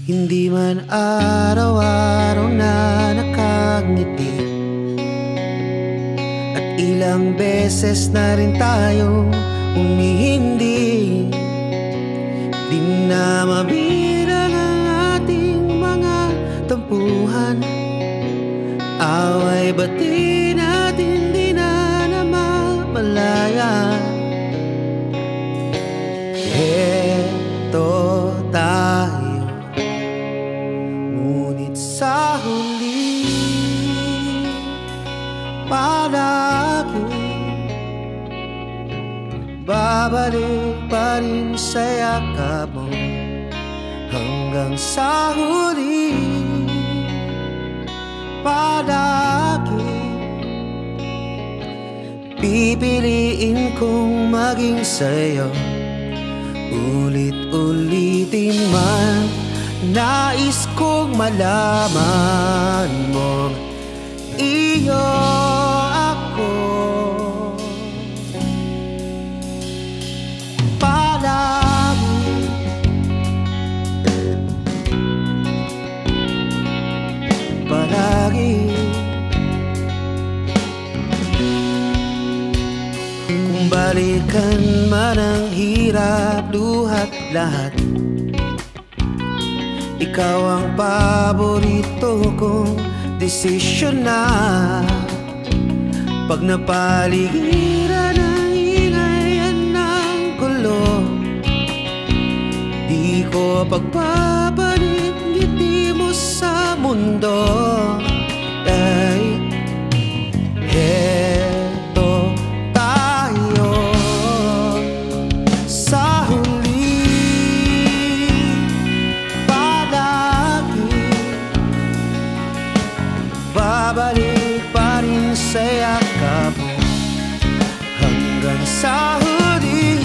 Hindi man araw-araw na nakangiti, at ilang beses na rin tayo umihindi. Di na mabira ng ating mga tampuhan, away bati natin di na namamalayan. Eto tayo, ngunit sa huli palagi babalik pa rin sa yakap mo. Hanggang sa huli palagi pipiliin kong maging sa'yo. Ulit-ulitin man, nais kong malaman mo iyo ako. Palagi palagi kung balikan man ang hirap, luhat lahat, ikaw ang paborito kong desisyon na. Pag napaligiran ng ingay ng gulo, di ko pagpapalit ngiti mo sa mundo. Ay, eto tayo sa huli palagi babalik pa rin sa yakap mo. Hanggang sa huli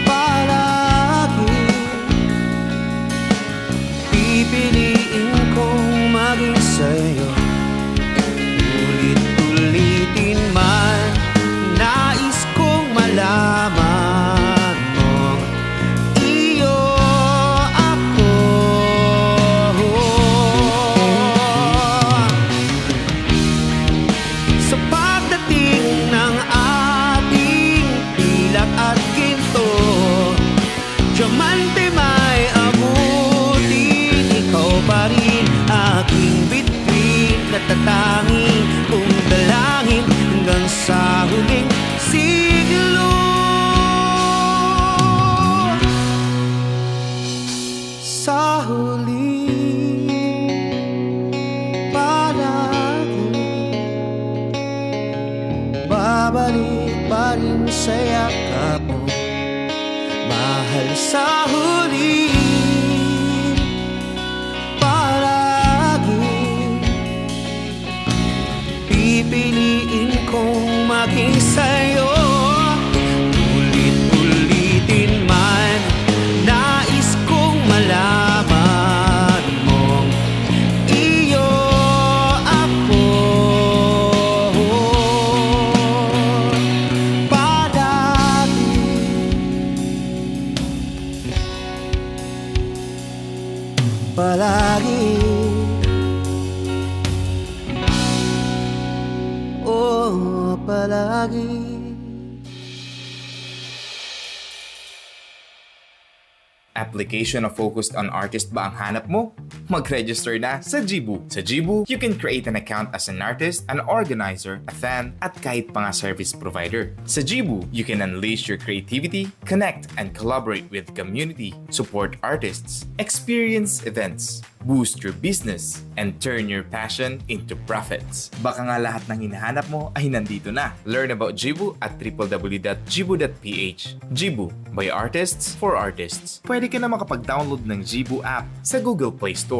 palagi pipiliin kong maging sa'yo. Ulit-ulitin man, nais kong malaman mong iyo ako. Sa pagdating ng ating pilak at ginto, diamante may abutin, ikaw pa rin aking bituin, natatanging kong dalangin hanggang sa huling siglo. Sa huli palagi babalik pa rin sa yakap mo. Mahal, sa huli palagi pipiliin kong maging sa'yo. Ulit-ulitin man, nais kong malaman mong iyo ako. Palagi palagi oh palagi. Application na focused on artist ba ang hanap mo? Mag-register na sa Jibu. Sa Jibu, you can create an account as an artist, an organizer, a fan, at kahit pa nga service provider. Sa Jibu, you can unleash your creativity, connect and collaborate with community, support artists, experience events, boost your business, and turn your passion into profits. Baka nga lahat ng hinahanap mo ay nandito na. Learn about Jibu at www.jibu.ph. Jibu, by artists, for artists. Pwede ka na makapag-download ng Jibu app sa Google Play Store.